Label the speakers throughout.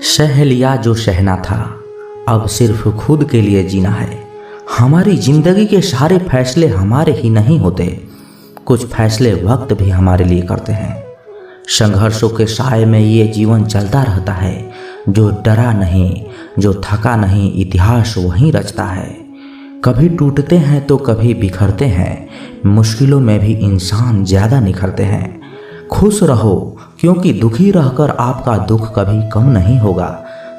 Speaker 1: सह लिया जो सहना था, अब सिर्फ खुद के लिए जीना है। हमारी जिंदगी के सारे फैसले हमारे ही नहीं होते, कुछ फैसले वक्त भी हमारे लिए करते हैं। संघर्षों के साए में ये जीवन चलता रहता है, जो डरा नहीं, जो थका नहीं, इतिहास वहीं रचता है। कभी टूटते हैं तो कभी बिखरते हैं, मुश्किलों में भी इंसान ज़्यादा निखरते हैं। खुश रहो, क्योंकि दुखी रहकर आपका दुख कभी कम नहीं होगा।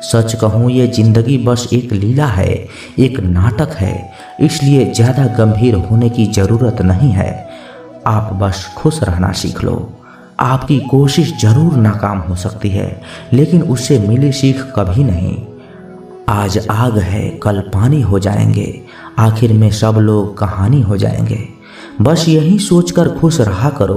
Speaker 1: सच कहूँ ये ज़िंदगी बस एक लीला है, एक नाटक है, इसलिए ज़्यादा गंभीर होने की ज़रूरत नहीं है। आप बस खुश रहना सीख लो। आपकी कोशिश ज़रूर नाकाम हो सकती है, लेकिन उससे मिली सीख कभी नहीं। आज आग है, कल पानी हो जाएंगे, आखिर में सब लोग कहानी हो जाएंगे। बस यही सोचकर खुश रहा करो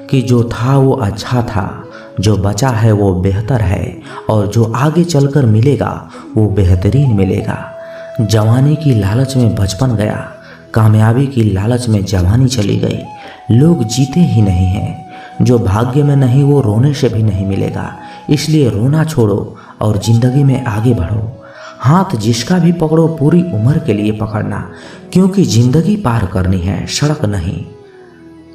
Speaker 1: कि जो था वो अच्छा था, जो बचा है वो बेहतर है, और जो आगे चलकर मिलेगा वो बेहतरीन मिलेगा। जवानी की लालच में बचपन गया, कामयाबी की लालच में जवानी चली गई। लोग जीते ही नहीं हैं, जो भाग्य में नहीं वो रोने से भी नहीं मिलेगा। इसलिए रोना छोड़ो और ज़िंदगी में आगे बढ़ो। हाथ जिसका भी पकड़ो पूरी उम्र के लिए पकड़ना, क्योंकि ज़िंदगी पार करनी है, सड़क नहीं।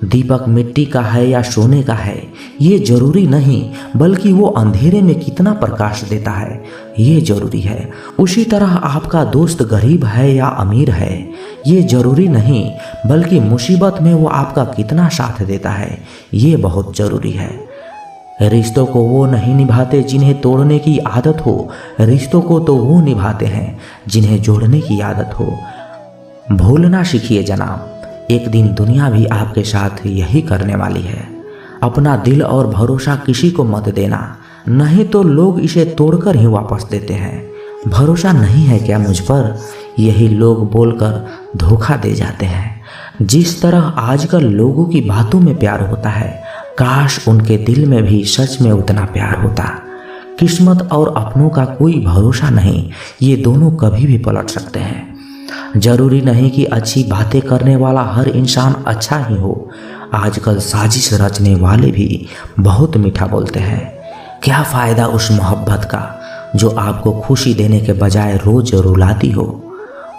Speaker 1: दीपक मिट्टी का है या सोने का है ये जरूरी नहीं, बल्कि वो अंधेरे में कितना प्रकाश देता है ये जरूरी है। उसी तरह आपका दोस्त गरीब है या अमीर है ये जरूरी नहीं, बल्कि मुसीबत में वो आपका कितना साथ देता है ये बहुत ज़रूरी है। रिश्तों को वो नहीं निभाते जिन्हें तोड़ने की आदत हो, रिश्तों को तो वो निभाते हैं जिन्हें जोड़ने की आदत हो। भूलना सीखिए जनाब, एक दिन दुनिया भी आपके साथ यही करने वाली है। अपना दिल और भरोसा किसी को मत देना, नहीं तो लोग इसे तोड़कर ही वापस देते हैं। भरोसा नहीं है क्या मुझ पर, यही लोग बोलकर धोखा दे जाते हैं। जिस तरह आजकल लोगों की बातों में प्यार होता है, काश उनके दिल में भी सच में उतना प्यार होता। किस्मत और अपनों का कोई भरोसा नहीं, ये दोनों कभी भी पलट सकते हैं। जरूरी नहीं कि अच्छी बातें करने वाला हर इंसान अच्छा ही हो। आजकल साजिश रचने वाले भी बहुत मीठा बोलते हैं। क्या फ़ायदा उस मोहब्बत का जो आपको खुशी देने के बजाय रोज रुलाती हो।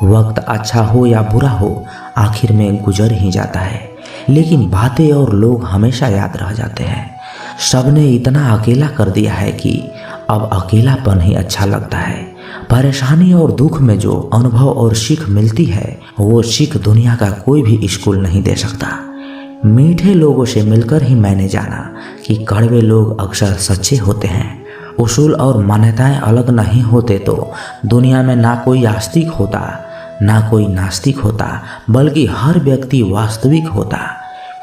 Speaker 1: वक्त अच्छा हो या बुरा हो, आखिर में गुजर ही जाता है, लेकिन बातें और लोग हमेशा याद रह जाते हैं। सबने इतना अकेला कर दिया है कि अब अकेलापन ही अच्छा लगता है। परेशानी और दुख में जो अनुभव और सीख मिलती है, वो सीख दुनिया का कोई भी स्कूल नहीं दे सकता। मीठे लोगों से मिलकर ही मैंने जाना कि कड़वे लोग अक्सर सच्चे होते हैं। उसूल और मान्यताएं अलग नहीं होते तो दुनिया में ना कोई आस्तिक होता, ना कोई नास्तिक होता, बल्कि हर व्यक्ति वास्तविक होता।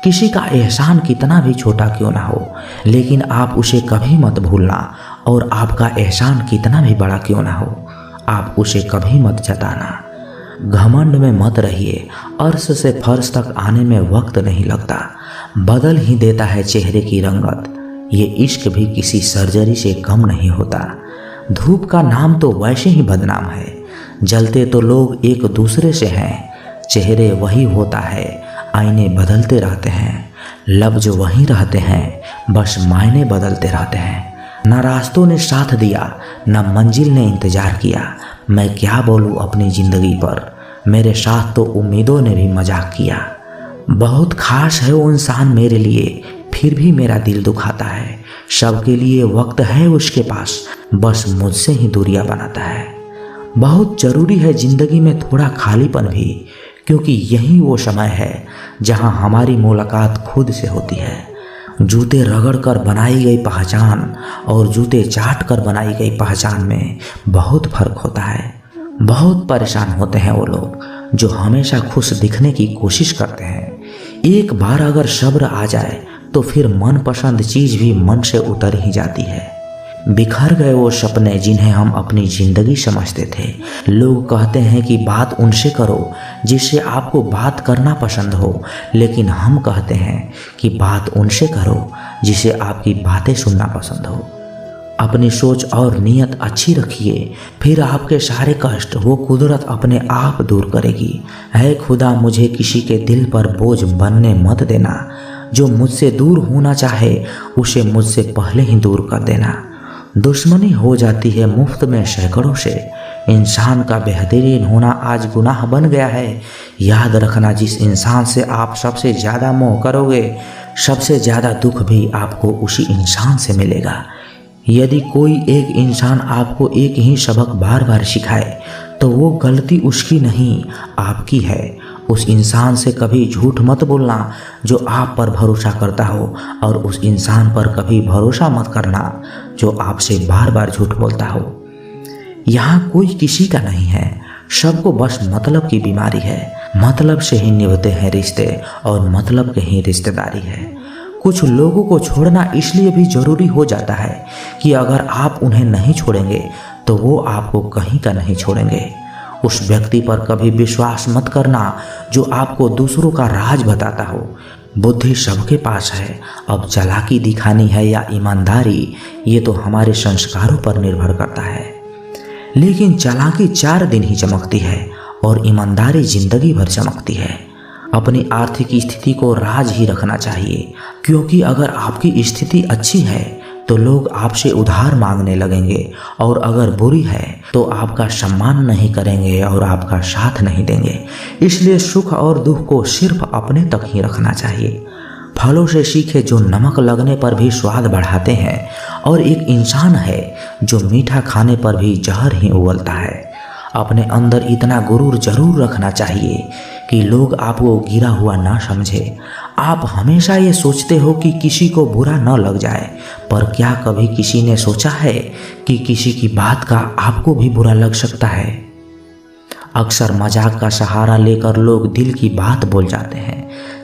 Speaker 1: किसी का एहसान कितना भी छोटा क्यों ना हो, लेकिन आप उसे कभी मत भूलना, और आपका एहसान कितना भी बड़ा क्यों ना हो, आप उसे कभी मत जताना। घमंड में मत रहिए, अर्श से फर्श तक आने में वक्त नहीं लगता, बदल ही देता है चेहरे की रंगत। ये इश्क भी किसी सर्जरी से कम नहीं होता। धूप का नाम तो वैसे ही बदनाम है, जलते तो लोग एक दूसरे से हैं। चेहरे वही होता है, आईने बदलते रहते हैं, लफ्ज वही रहते हैं, बस मायने बदलते रहते हैं। न रास्तों ने साथ दिया, न मंजिल ने इंतजार किया। मैं क्या बोलूँ अपनी ज़िंदगी पर, मेरे साथ तो उम्मीदों ने भी मजाक किया। बहुत खास है वो इंसान मेरे लिए, फिर भी मेरा दिल दुखाता है। सबके लिए वक्त है उसके पास, बस मुझसे ही दूरियां बनाता है। बहुत ज़रूरी है ज़िंदगी में थोड़ा खालीपन भी, क्योंकि यही वो समय है जहां हमारी मुलाकात खुद से होती है। जूते रगड़ कर बनाई गई पहचान और जूते चाट कर बनाई गई पहचान में बहुत फर्क होता है। बहुत परेशान होते हैं वो लोग जो हमेशा खुश दिखने की कोशिश करते हैं। एक बार अगर सब्र आ जाए तो फिर मनपसंद चीज़ भी मन से उतर ही जाती है। बिखर गए वो सपने जिन्हें हम अपनी ज़िंदगी समझते थे। लोग कहते हैं कि बात उनसे करो जिससे आपको बात करना पसंद हो, लेकिन हम कहते हैं कि बात उनसे करो जिसे आपकी बातें सुनना पसंद हो। अपनी सोच और नीयत अच्छी रखिए, फिर आपके सारे कष्ट वो कुदरत अपने आप दूर करेगी। है खुदा मुझे किसी के दिल पर बोझ बनने मत देना। जो मुझसे दूर होना चाहे उसे मुझसे पहले ही दूर कर देना। दुश्मनी हो जाती है मुफ्त में सैकड़ों से। इंसान का बेहतरीन होना आज गुनाह बन गया है। याद रखना, जिस इंसान से आप सबसे ज़्यादा मोह करोगे, सबसे ज़्यादा दुख भी आपको उसी इंसान से मिलेगा। यदि कोई एक इंसान आपको एक ही सबक बार बार सिखाए तो वो गलती उसकी नहीं, आपकी है। उस इंसान से कभी झूठ मत बोलना जो आप पर भरोसा करता हो, और उस इंसान पर कभी भरोसा मत करना जो आपसे बार बार झूठ बोलता हो। यहाँ कोई किसी का नहीं है, सबको बस मतलब की बीमारी है। मतलब से ही निभते हैं रिश्ते और मतलब के ही रिश्तेदारी है। कुछ लोगों को छोड़ना इसलिए भी ज़रूरी हो जाता है कि अगर आप उन्हें नहीं छोड़ेंगे तो वो आपको कहीं का नहीं छोड़ेंगे। उस व्यक्ति पर कभी विश्वास मत करना जो आपको दूसरों का राज बताता हो। बुद्धि सबके पास है, अब चालाकी दिखानी है या ईमानदारी, ये तो हमारे संस्कारों पर निर्भर करता है। लेकिन चालाकी 4 दिन ही चमकती है और ईमानदारी जिंदगी भर चमकती है। अपनी आर्थिक स्थिति को राज ही रखना चाहिए, क्योंकि अगर आपकी स्थिति अच्छी है तो लोग आपसे उधार मांगने लगेंगे, और अगर बुरी है तो आपका सम्मान नहीं करेंगे और आपका साथ नहीं देंगे। इसलिए सुख और दुख को सिर्फ अपने तक ही रखना चाहिए। फलों से सीखे जो नमक लगने पर भी स्वाद बढ़ाते हैं, और एक इंसान है जो मीठा खाने पर भी जहर ही उगलता है। अपने अंदर इतना गुरूर जरूर रखना चाहिए कि लोग आपको गिरा हुआ ना समझे। आप हमेशा ये सोचते हो कि किसी को बुरा न लग जाए, पर क्या कभी किसी ने सोचा है कि किसी की बात का आपको भी बुरा लग सकता है? अक्सर मजाक का सहारा लेकर लोग दिल की बात बोल जाते हैं।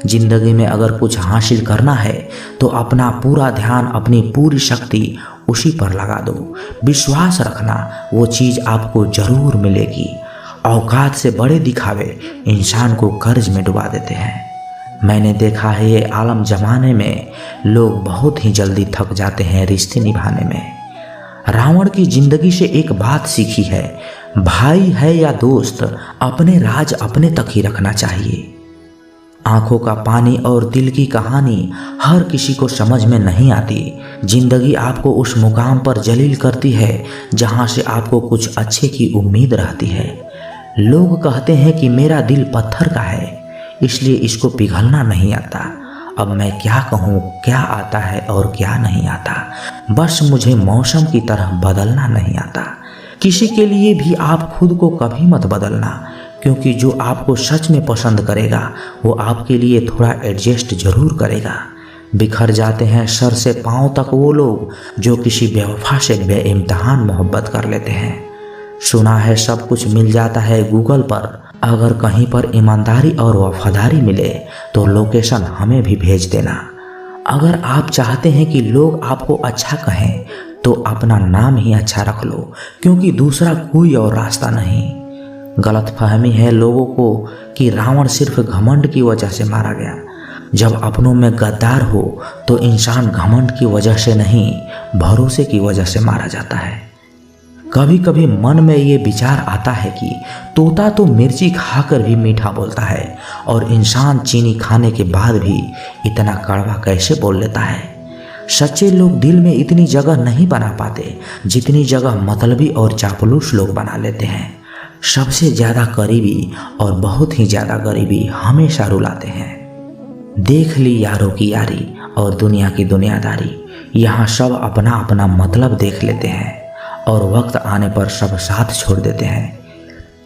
Speaker 1: जिंदगी में अगर कुछ हासिल करना है तो अपना पूरा ध्यान, अपनी पूरी शक्ति उसी पर लगा दो। विश्वास रखना, वो चीज़ आपको जरूर मिलेगी। औकात से बड़े दिखावे इंसान को कर्ज में डुबा देते हैं। मैंने देखा है ये आलम जमाने में लोग बहुत ही जल्दी थक जाते हैं रिश्ते निभाने में। रावण की जिंदगी से एक बात सीखी है, भाई है या दोस्त, अपने राज अपने तक ही रखना चाहिए। आंखों का पानी और दिल की कहानी हर किसी को समझ में नहीं आती। जिंदगी आपको उस मुकाम पर जलील करती है जहां से आपको कुछ अच्छे की उम्मीद रहती है। लोग कहते हैं कि मेरा दिल पत्थर का है, इसलिए इसको पिघलना नहीं आता। अब मैं क्या कहूँ, क्या आता है और क्या नहीं आता। बस मुझे मौसम की तरह बदलना नहीं आता। किसी के लिए भी आप खुद को कभी मत बदलना, क्योंकि जो आपको सच में पसंद करेगा वो आपके लिए थोड़ा एडजस्ट जरूर करेगा। बिखर जाते हैं सर से पांव तक वो लोग जो किसी बेवफा से बेइम्तिहान मोहब्बत कर लेते हैं। सुना है सब कुछ मिल जाता है गूगल पर, अगर कहीं पर ईमानदारी और वफादारी मिले तो लोकेशन हमें भी भेज देना। अगर आप चाहते हैं कि लोग आपको अच्छा कहें तो अपना नाम ही अच्छा रख लो, क्योंकि दूसरा कोई और रास्ता नहीं। गलतफहमी है लोगों को कि रावण सिर्फ घमंड की वजह से मारा गया। जब अपनों में गद्दार हो तो इंसान घमंड की वजह से नहीं, भरोसे की वजह से मारा जाता है। कभी कभी मन में ये विचार आता है कि तोता तो मिर्ची खाकर भी मीठा बोलता है, और इंसान चीनी खाने के बाद भी इतना कड़वा कैसे बोल लेता है। सच्चे लोग दिल में इतनी जगह नहीं बना पाते जितनी जगह मतलबी और चापलूस लोग बना लेते हैं। सबसे ज़्यादा करीबी और बहुत ही ज़्यादा गरीबी हमेशा रुलाते हैं। देख ली यारों की यारी और दुनिया की दुनियादारी, यहाँ सब अपना अपना मतलब देख लेते हैं और वक्त आने पर सब साथ छोड़ देते हैं।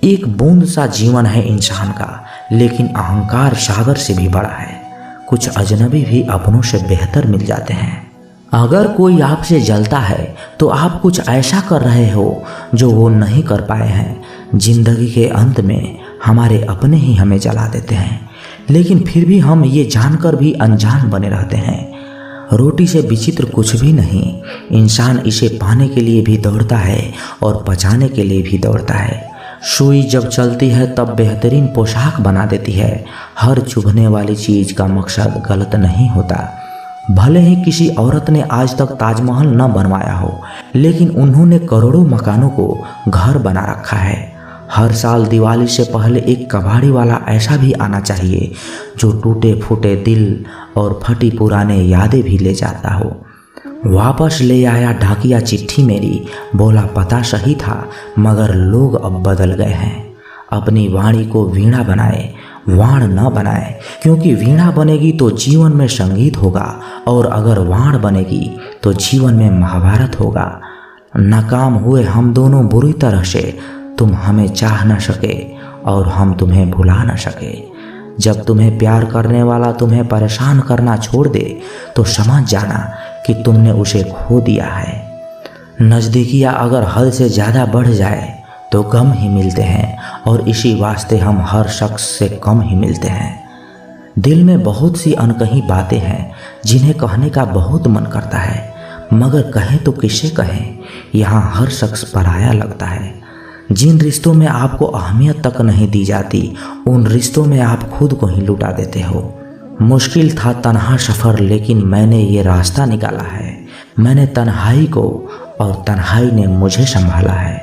Speaker 1: एक बूंद सा जीवन है इंसान का, लेकिन अहंकार सागर से भी बड़ा है। कुछ अजनबी भी अपनों से बेहतर मिल जाते हैं। अगर कोई आपसे जलता है तो आप कुछ ऐसा कर रहे हो जो वो नहीं कर पाए हैं। जिंदगी के अंत में हमारे अपने ही हमें जला देते हैं, लेकिन फिर भी हम ये जानकर भी अनजान बने रहते हैं। रोटी से विचित्र कुछ भी नहीं, इंसान इसे पाने के लिए भी दौड़ता है और पचाने के लिए भी दौड़ता है। सुई जब चलती है तब बेहतरीन पोशाक बना देती है। हर चुभने वाली चीज़ का मकसद गलत नहीं होता। भले ही किसी औरत ने आज तक ताजमहल न बनवाया हो, लेकिन उन्होंने करोड़ों मकानों को घर बना रखा है। हर साल दिवाली से पहले एक कबाड़ी वाला ऐसा भी आना चाहिए जो टूटे फूटे दिल और फटी पुराने यादें भी ले जाता हो। वापस ले आया डाकिया चिट्ठी मेरी, बोला पता सही था मगर लोग अब बदल गए हैं। अपनी वाणी को वीणा बनाए, वाण न बनाए, क्योंकि वीणा बनेगी तो जीवन में संगीत होगा और अगर वाण बनेगी तो जीवन में महाभारत होगा। नाकाम हुए हम दोनों बुरी तरह से, तुम हमें चाह न सके और हम तुम्हें भुला न सके। जब तुम्हें प्यार करने वाला तुम्हें परेशान करना छोड़ दे तो समझ जाना कि तुमने उसे खो दिया है। नज़दीकियाँ अगर हद से ज़्यादा बढ़ जाए तो गम ही मिलते हैं और इसी वास्ते हम हर शख्स से कम ही मिलते हैं। दिल में बहुत सी अनकही बातें हैं जिन्हें कहने का बहुत मन करता है, मगर कहें तो किसे कहें, यहाँ हर शख्स पराया लगता है। जिन रिश्तों में आपको अहमियत तक नहीं दी जाती, उन रिश्तों में आप खुद को ही लुटा देते हो। मुश्किल था तन्हा सफ़र, लेकिन मैंने ये रास्ता निकाला है। मैंने तन्हाई को और तन्हाई ने मुझे संभाला है।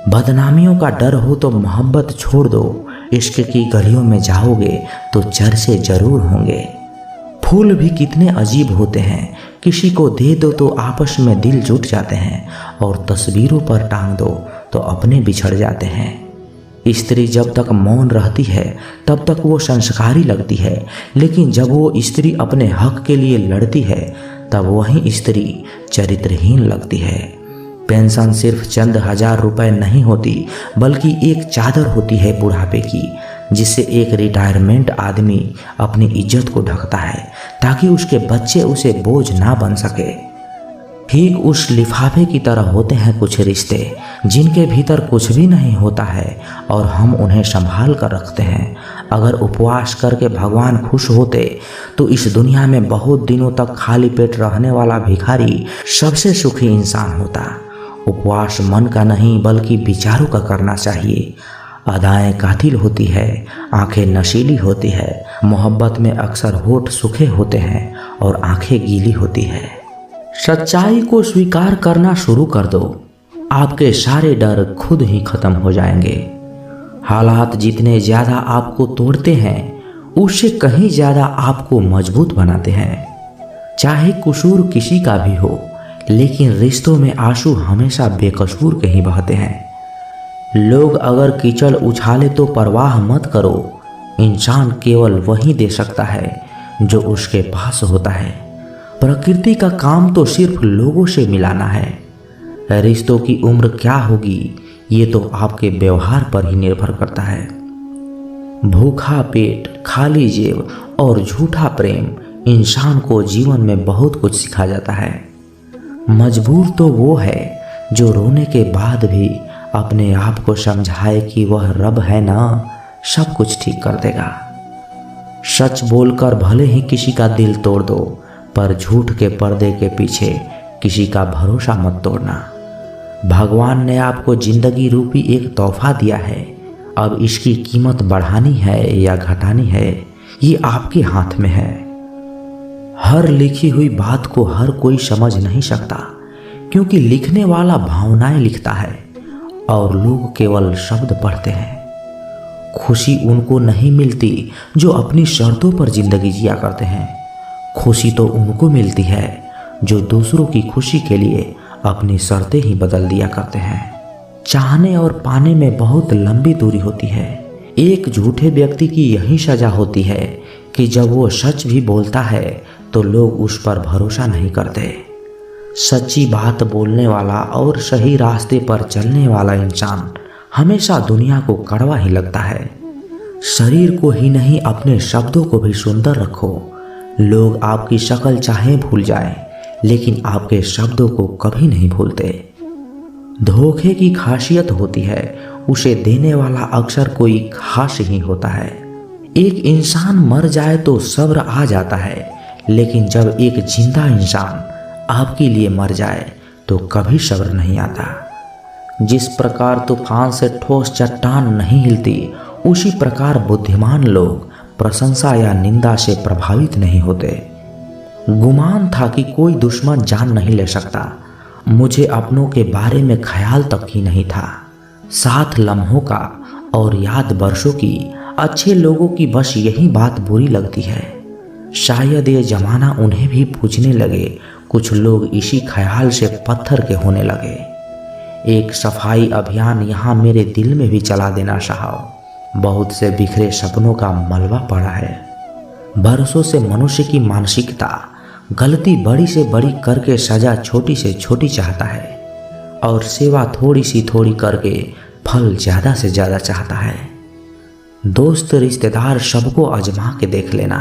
Speaker 1: बदनामियों का डर हो तो मोहब्बत छोड़ दो, इश्क की गलियों में जाओगे तो चर्चे जरूर होंगे। फूल भी कितने अजीब होते हैं, किसी को दे दो तो आपस में दिल जुट जाते हैं और तस्वीरों पर टांग दो तो अपने बिछड़ जाते हैं। स्त्री जब तक मौन रहती है तब तक वो संस्कारी लगती है, लेकिन जब वो स्त्री अपने हक के लिए लड़ती है तब वही स्त्री चरित्रहीन लगती है। पेंशन सिर्फ चंद हजार रुपए नहीं होती, बल्कि एक चादर होती है बुढ़ापे की, जिससे एक रिटायरमेंट आदमी अपनी इज्जत को ढकता है ताकि उसके बच्चे उसे बोझ ना बन सके। ठीक उस लिफाफे की तरह होते हैं कुछ रिश्ते जिनके भीतर कुछ भी नहीं होता है और हम उन्हें संभाल कर रखते हैं। अगर उपवास करके भगवान खुश होते तो इस दुनिया में बहुत दिनों तक खाली पेट रहने वाला भिखारी सबसे सुखी इंसान होता। उपवास मन का नहीं बल्कि विचारों का करना चाहिए। अदाएं कातिल होती है, आंखें नशीली होती है, मोहब्बत में अक्सर होठ सूखे होते हैं और आंखें गीली होती है। सच्चाई को स्वीकार करना शुरू कर दो, आपके सारे डर खुद ही खत्म हो जाएंगे। हालात जितने ज़्यादा आपको तोड़ते हैं उससे कहीं ज़्यादा आपको मजबूत बनाते हैं। चाहे कसूर किसी का भी हो, लेकिन रिश्तों में आंसू हमेशा बेकसूर के ही बहते हैं। लोग अगर कीचड़ उछाले तो परवाह मत करो, इंसान केवल वही दे सकता है जो उसके पास होता है। प्रकृति का काम तो सिर्फ लोगों से मिलाना है। रिश्तों की उम्र क्या होगी ये तो आपके व्यवहार पर ही निर्भर करता है। भूखा पेट, खाली जेब और झूठा प्रेम इंसान को जीवन में बहुत कुछ सिखा जाता है। मजबूर तो वो है जो रोने के बाद भी अपने आप को समझाए कि वह रब है ना, सब कुछ ठीक कर देगा। सच बोलकर भले ही किसी का दिल तोड़ दो, पर झूठ के पर्दे के पीछे किसी का भरोसा मत तोड़ना। भगवान ने आपको जिंदगी रूपी एक तोहफा दिया है, अब इसकी कीमत बढ़ानी है या घटानी है ये आपके हाथ में है। हर लिखी हुई बात को हर कोई समझ नहीं सकता, क्योंकि लिखने वाला भावनाएं लिखता है और लोग केवल शब्द पढ़ते हैं। खुशी उनको नहीं मिलती जो अपनी शर्तों पर जिंदगी जिया करते हैं। खुशी तो उनको मिलती है जो दूसरों की खुशी के लिए अपनी शर्तें ही बदल दिया करते हैं। चाहने और पाने में बहुत लंबी दूरी होती है। एक झूठे व्यक्ति की यही सजा होती है कि जब वो सच भी बोलता है तो लोग उस पर भरोसा नहीं करते। सच्ची बात बोलने वाला और सही रास्ते पर चलने वाला इंसान हमेशा दुनिया को कड़वा ही लगता है। शरीर को ही नहीं अपने शब्दों को भी सुंदर रखो। लोग आपकी शक्ल चाहे भूल जाएं, लेकिन आपके शब्दों को कभी नहीं भूलते। धोखे की खासियत होती है, उसे देने वाला अक्सर कोई खास ही होता है। एक इंसान मर जाए तो सब्र आ जाता है, लेकिन जब एक जिंदा इंसान आपके लिए मर जाए तो कभी सब्र नहीं आता। जिस प्रकार तूफान से ठोस चट्टान नहीं हिलती, उसी प्रकार बुद्धिमान लोग प्रशंसा या निंदा से प्रभावित नहीं होते। गुमान था कि कोई दुश्मन जान नहीं ले सकता। मुझे अपनों के बारे में ख्याल तक ही नहीं था। साथ लम्हों का और याद वर्षों की, अच्छे लोगों की बस यही बात बुरी लगती है। शायद ये जमाना उन्हें भी पूछने लगे, कुछ लोग इसी ख्याल से पत्थर के होने लगे। एक सफाई अभियान यहाँ मेरे दिल में भी चला देना साहब। बहुत से बिखरे सपनों का मलबा पड़ा है। बरसों से मनुष्य की मानसिकता गलती बड़ी से बड़ी करके सजा छोटी से छोटी चाहता है और सेवा थोड़ी सी थोड़ी करके फल ज़्यादा से ज़्यादा चाहता है। दोस्त रिश्तेदार सबको आजमा के देख लेना।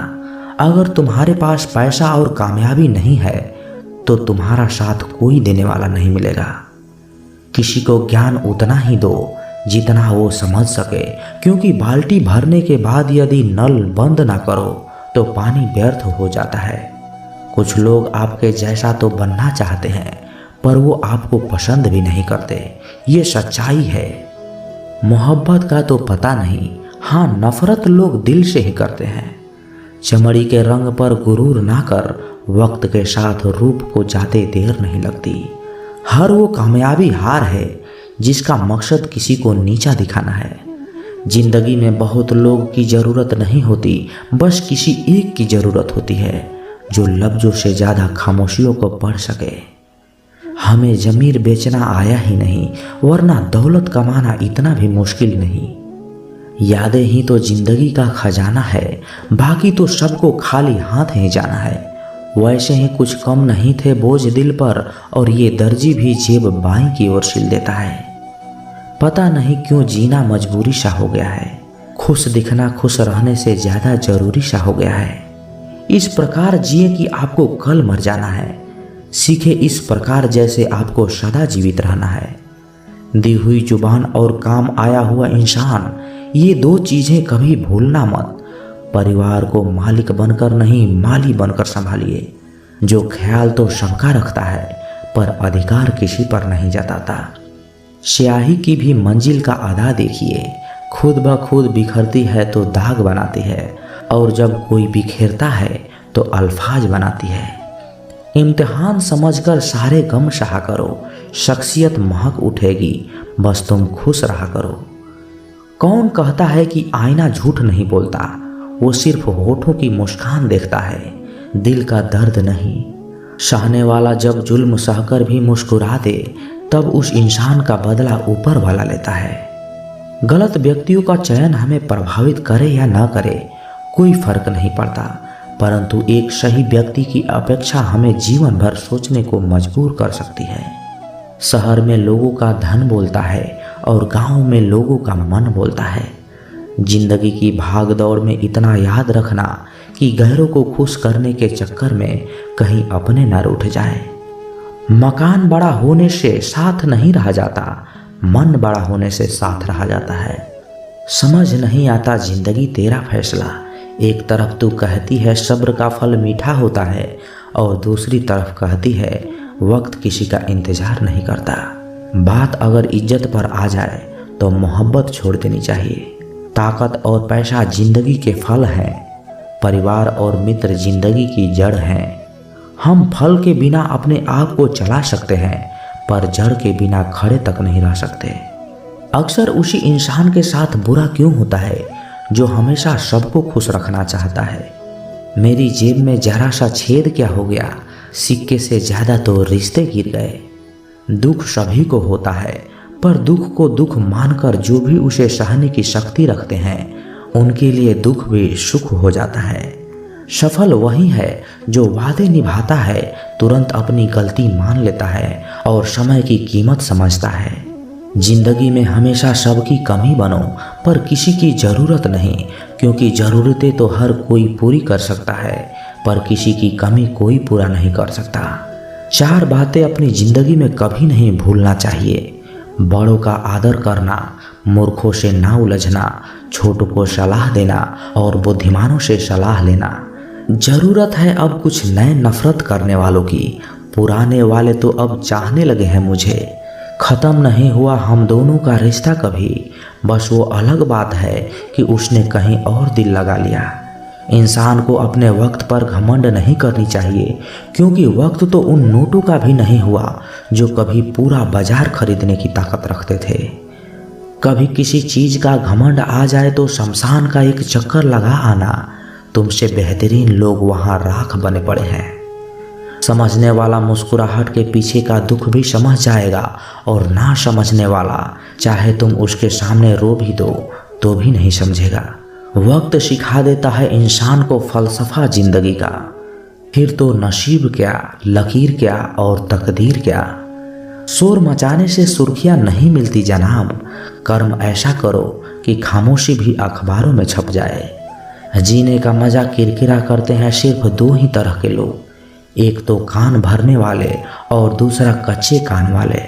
Speaker 1: अगर तुम्हारे पास पैसा और कामयाबी नहीं है तो तुम्हारा साथ कोई देने वाला नहीं मिलेगा। किसी को ज्ञान उतना ही दो जितना वो समझ सके, क्योंकि बाल्टी भरने के बाद यदि नल बंद ना करो तो पानी व्यर्थ हो जाता है। कुछ लोग आपके जैसा तो बनना चाहते हैं पर वो आपको पसंद भी नहीं करते। ये सच्चाई है। मोहब्बत का तो पता नहीं, हाँ नफरत लोग दिल से ही करते हैं। चमड़ी के रंग पर गुरूर ना कर, वक्त के साथ रूप को जाते देर नहीं लगती। हर वो कामयाबी हार है जिसका मकसद किसी को नीचा दिखाना है। जिंदगी में बहुत लोग की ज़रूरत नहीं होती, बस किसी एक की ज़रूरत होती है जो लफ्ज़ों से ज़्यादा खामोशियों को पढ़ सके। हमें ज़मीर बेचना आया ही नहीं, वरना दौलत कमाना इतना भी मुश्किल नहीं। यादें ही तो जिंदगी का खजाना है, बाकी तो सबको खाली हाथ ही जाना है। वैसे ही कुछ कम नहीं थे बोझ दिल पर, और ये दर्जी भी जेब बाईं की ओर सिल देता है। पता नहीं क्यों जीना मजबूरी सा हो गया है। खुश दिखना खुश रहने से ज़्यादा जरूरी सा हो गया है। इस प्रकार जिए कि आपको कल मर जाना है। सीखे इस प्रकार जैसे आपको सदा जीवित रहना है। दी हुई जुबान और काम आया हुआ इंसान, ये दो चीज़ें कभी भूलना मत। परिवार को मालिक बनकर नहीं, माली बनकर संभालिए। जो ख्याल तो शंका रखता है पर अधिकार किसी पर नहीं जताता। स्याही की भी मंजिल का अदा देखिए, खुद ब खुद बिखरती है तो दाग बनाती है, और जब कोई बिखेरता है तो अल्फाज बनाती है। इम्तिहान समझकर सारे गम सहा करो, शख्सियत महक उठेगी, बस तुम खुश रहा करो। कौन कहता है कि आईना झूठ नहीं बोलता, वो सिर्फ होठों की मुस्कान देखता है, दिल का दर्द नहीं। सहने वाला जब जुल्म सहकर भी मुस्कुरा दे तब उस इंसान का बदला ऊपर वाला लेता है। गलत व्यक्तियों का चयन हमें प्रभावित करे या न करे कोई फर्क नहीं पड़ता, परंतु एक सही व्यक्ति की अपेक्षा हमें जीवन भर सोचने को मजबूर कर सकती है। शहर में लोगों का धन बोलता है और गांव में लोगों का मन बोलता है। जिंदगी की भाग दौड़ में इतना याद रखना कि गैरों को खुश करने के चक्कर में कहीं अपने न रूठ जाए। मकान बड़ा होने से साथ नहीं रहा जाता, मन बड़ा होने से साथ रहा जाता है। समझ नहीं आता जिंदगी तेरा फैसला। एक तरफ तू कहती है सब्र का फल मीठा होता है, और दूसरी तरफ कहती है वक्त किसी का इंतजार नहीं करता। बात अगर इज्जत पर आ जाए तो मोहब्बत छोड़ देनी चाहिए। ताकत और पैसा जिंदगी के फल हैं, परिवार और मित्र जिंदगी की जड़ हैं। हम फल के बिना अपने आप को चला सकते हैं, पर जड़ के बिना खड़े तक नहीं रह सकते। अक्सर उसी इंसान के साथ बुरा क्यों होता है जो हमेशा सबको खुश रखना चाहता है। मेरी जेब में जरा सा छेद क्या हो गया, सिक्के से ज़्यादा तो रिश्ते गिर गए। दुख सभी को होता है, पर दुख को दुख मानकर जो भी उसे सहने की शक्ति रखते हैं उनके लिए दुख भी सुख हो जाता है। सफल वही है जो वादे निभाता है, तुरंत अपनी गलती मान लेता है और समय की कीमत समझता है। जिंदगी में हमेशा सबकी कमी बनो, पर किसी की ज़रूरत नहीं, क्योंकि ज़रूरतें तो हर कोई पूरी कर सकता है, पर किसी की कमी कोई पूरा नहीं कर सकता। 4 बातें अपनी ज़िंदगी में कभी नहीं भूलना चाहिए। बड़ों का आदर करना, मूर्खों से ना उलझना, छोटों को सलाह देना और बुद्धिमानों से सलाह लेना। ज़रूरत है अब कुछ नए नफरत करने वालों की, पुराने वाले तो अब चाहने लगे हैं मुझे। ख़त्म नहीं हुआ हम दोनों का रिश्ता कभी, बस वो अलग बात है कि उसने कहीं और दिल लगा लिया। इंसान को अपने वक्त पर घमंड नहीं करनी चाहिए, क्योंकि वक्त तो उन नोटों का भी नहीं हुआ जो कभी पूरा बाजार खरीदने की ताकत रखते थे। कभी किसी चीज़ का घमंड आ जाए तो शमशान का एक चक्कर लगा आना, तुमसे बेहतरीन लोग वहाँ राख बने पड़े हैं। समझने वाला मुस्कुराहट के पीछे का दुख भी समझ जाएगा और ना समझने वाला चाहे तुम उसके सामने रो भी दो तो भी नहीं समझेगा। वक्त सिखा देता है इंसान को फलसफा जिंदगी का, फिर तो नसीब क्या, लकीर क्या और तकदीर क्या। शोर मचाने से सुर्खियां नहीं मिलती जनाब, कर्म ऐसा करो कि खामोशी भी अखबारों में छप जाए। जीने का मजा किरकिरा करते हैं सिर्फ दो ही तरह के लोग, एक तो कान भरने वाले और दूसरा कच्चे कान वाले।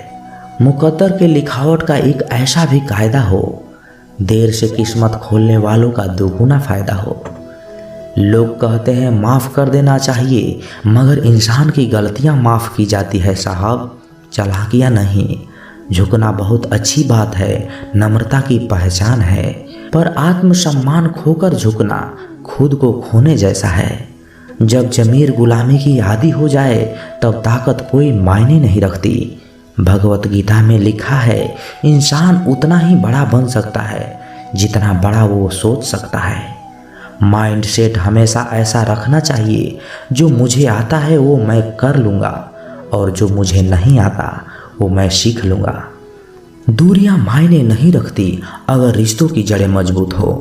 Speaker 1: मुकद्दर के लिखावट का एक ऐसा भी कायदा हो, देर से किस्मत खोलने वालों का दुगुना फायदा हो। लोग कहते हैं माफ़ कर देना चाहिए, मगर इंसान की गलतियां माफ़ की जाती है साहब, चालाकियां नहीं। झुकना बहुत अच्छी बात है, नम्रता की पहचान है, पर आत्मसम्मान खोकर झुकना खुद को खोने जैसा है। जब ज़मीर गुलामी की आदी हो जाए तब ताकत कोई मायने नहीं रखती। भगवत गीता में लिखा है इंसान उतना ही बड़ा बन सकता है जितना बड़ा वो सोच सकता है। माइंड सेट हमेशा ऐसा रखना चाहिए, जो मुझे आता है वो मैं कर लूँगा और जो मुझे नहीं आता वो मैं सीख लूँगा। दूरियां मायने नहीं रखती अगर रिश्तों की जड़ें मजबूत हो।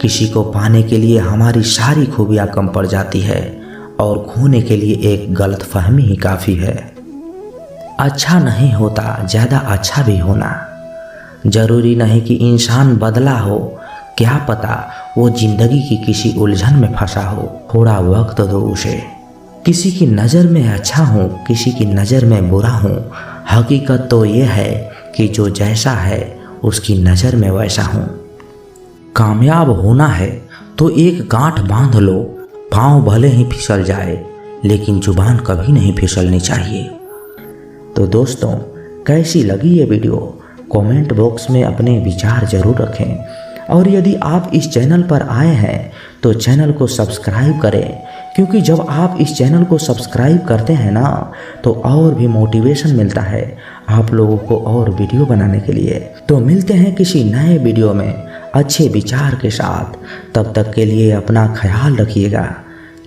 Speaker 1: किसी को पाने के लिए हमारी सारी खूबियां कम पड़ जाती है और खोने के लिए एक गलतफहमी ही काफ़ी है। अच्छा नहीं होता ज़्यादा अच्छा भी होना। जरूरी नहीं कि इंसान बदला हो, क्या पता वो जिंदगी की किसी उलझन में फंसा हो। थोड़ा वक्त दो उसे। किसी की नज़र में अच्छा हूँ, किसी की नज़र में बुरा हूँ, हकीकत तो ये है कि जो जैसा है उसकी नज़र में वैसा हूँ। कामयाब होना है तो एक गांठ बांध लो, पाँव भले ही फिसल जाए लेकिन जुबान कभी नहीं फिसलनी चाहिए। तो दोस्तों, कैसी लगी ये वीडियो कमेंट बॉक्स में अपने विचार ज़रूर रखें और यदि आप इस चैनल पर आए हैं तो चैनल को सब्सक्राइब करें, क्योंकि जब आप इस चैनल को सब्सक्राइब करते हैं ना तो और भी मोटिवेशन मिलता है आप लोगों को और वीडियो बनाने के लिए। तो मिलते हैं किसी नए वीडियो में अच्छे विचार के साथ। तब तक के लिए अपना ख्याल रखिएगा।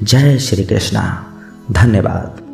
Speaker 1: जय श्री कृष्णा। धन्यवाद।